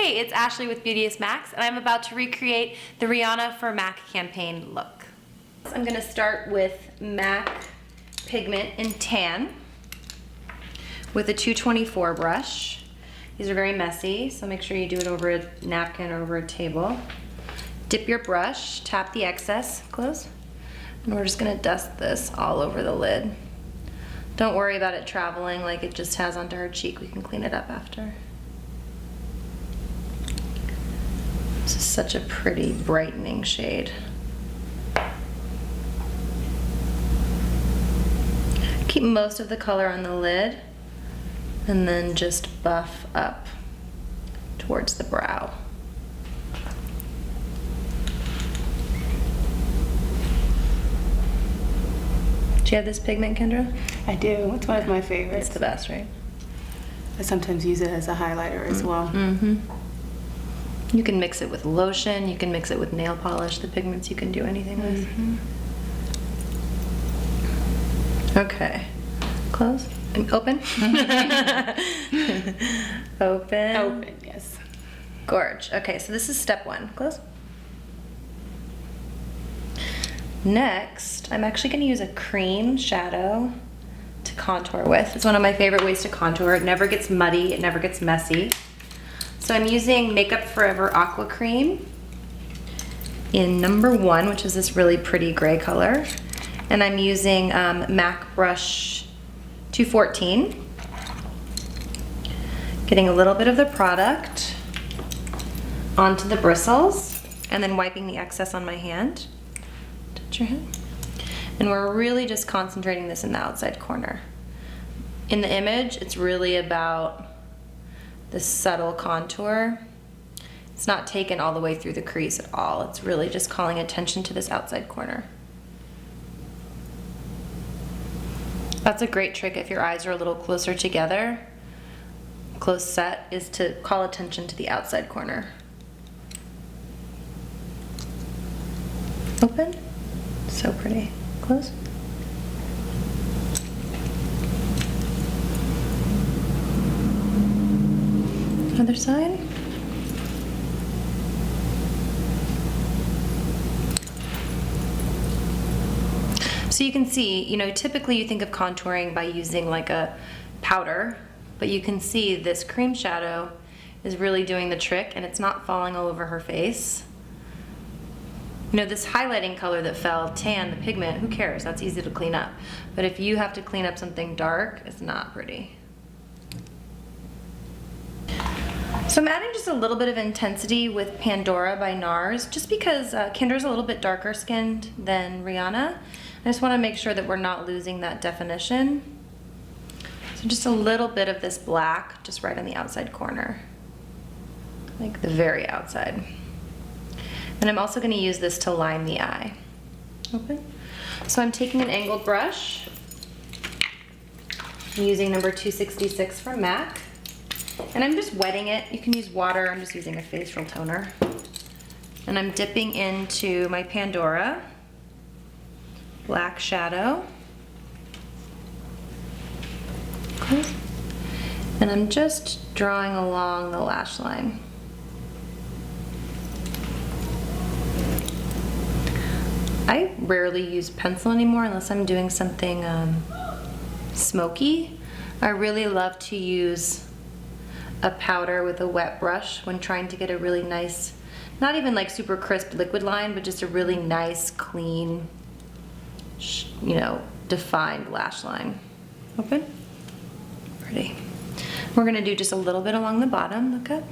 Hey, it's Ashley with Beauteous Max, and I'm about to recreate the Rihanna for MAC campaign look. So I'm gonna start with MAC pigment in tan with a 224 brush. These are very messy, so make sure you do it over a napkin or over a table. Dip your brush, tap the excess, close, and we're just gonna dust this all over the lid. Don't worry about it traveling like it just has onto her cheek. We can clean it up after. This is such a pretty brightening shade. Keep most of the color on the lid and then just buff up towards the brow. Do you have this pigment, Kendra? I do. It's one of my favorites. It's the best, right? I sometimes use it as a highlighter as well. Mm-hmm. You can mix it with lotion, you can mix it with nail polish. The pigments you can do anything with. Okay. Close. And open. Open. Open, yes. Gorge. Okay, so this is step one. Close. Next, I'm actually going to use a cream shadow to contour with. It's one of my favorite ways to contour. It never gets muddy, it never gets messy. So I'm using Makeup Forever Aqua Cream in number 1, which is this really pretty gray color. And I'm using MAC brush 214. Getting a little bit of the product onto the bristles and then wiping the excess on my hand. Touch your hand. And we're really just concentrating this in the outside corner. In the image, it's really about this subtle contour. It's not taken all the way through the crease at all. It's really just calling attention to this outside corner. That's a great trick if your eyes are a little closer together. Close set is to call attention to the outside corner. Open. So pretty. Close. Other side. So you can see, you know, typically you think of contouring by using like a powder, but you can see this cream shadow is really doing the trick and it's not falling all over her face. You know, this highlighting color that fell, tan, the pigment, who cares? That's easy to clean up. But if you have to clean up something dark, it's not pretty. So I'm adding just a little bit of intensity with Pandora by NARS, just because Kendra's a little bit darker skinned than Rihanna. I just want to make sure that we're not losing that definition. So just a little bit of this black, just right on the outside corner, like the very outside. And I'm also going to use this to line the eye. Open. So I'm taking an angled brush. I'm using number 266 from MAC. And I'm just wetting it. You can use water. I'm just using a facial toner. And I'm dipping into my Pandora black shadow. Okay. And I'm just drawing along the lash line. I rarely use pencil anymore unless I'm doing something smoky. I really love to use a powder with a wet brush when trying to get a really nice, not even like super crisp liquid line, but just a really nice, clean, you know, defined lash line. Open. Pretty. We're gonna do just a little bit along the bottom, look up.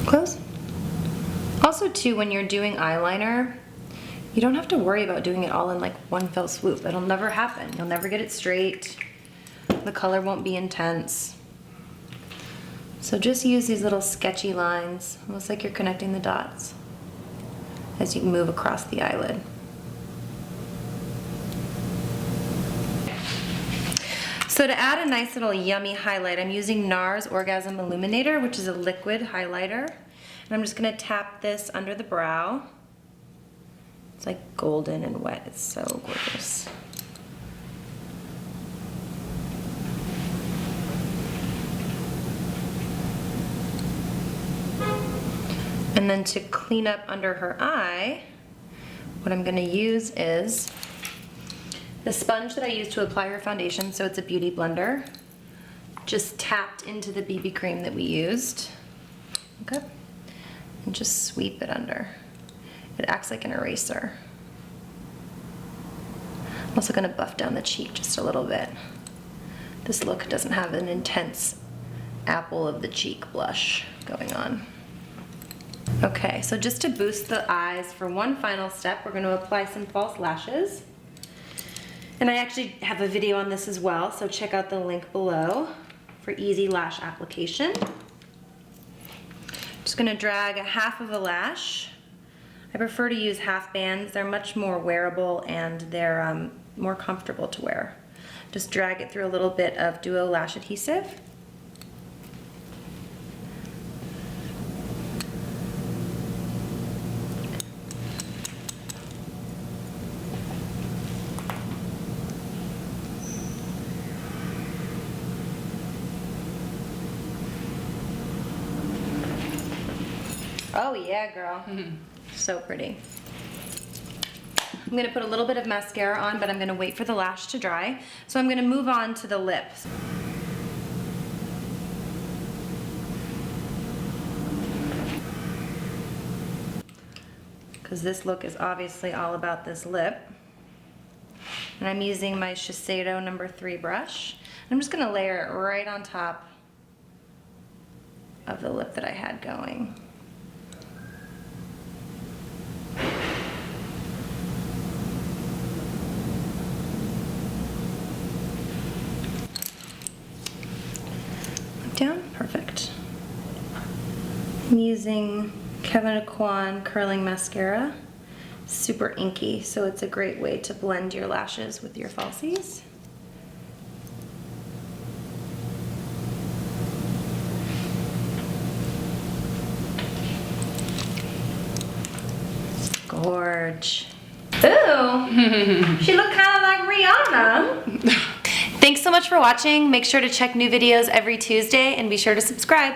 Close. Also too, when you're doing eyeliner, you don't have to worry about doing it all in like one fell swoop. It'll never happen. You'll never get it straight. The color won't be intense. So just use these little sketchy lines, almost like you're connecting the dots as you move across the eyelid. So to add a nice little yummy highlight, I'm using NARS Orgasm Illuminator, which is a liquid highlighter. And I'm just gonna tap this under the brow. It's like golden and wet, it's so gorgeous. And then to clean up under her eye, what I'm gonna use is the sponge that I use to apply her foundation, so it's a beauty blender, just tapped into the BB cream that we used. Okay, and just sweep it under. It acts like an eraser. I'm also gonna buff down the cheek just a little bit. This look doesn't have an intense apple of the cheek blush going on. Okay, so just to boost the eyes for one final step, we're gonna apply some false lashes. And I actually have a video on this as well, so check out the link below for easy lash application. Just gonna drag a half of a lash. I prefer to use half bands. They're much more wearable and they're more comfortable to wear. Just drag it through a little bit of Duo Lash Adhesive. Oh yeah, girl. So pretty. I'm gonna put a little bit of mascara on, but I'm gonna wait for the lash to dry. So I'm gonna move on to the lips. Because this look is obviously all about this lip. And I'm using my Shiseido No. 3 brush. I'm just gonna layer it right on top of the lip that I had going. Down, perfect. I'm using Kevyn Aucoin curling mascara, super inky, so it's a great way to blend your lashes with your falsies. Gorge. Ooh, she looked kind of like Rihanna. Thanks so much for watching. Make sure to check new videos every Tuesday and be sure to subscribe.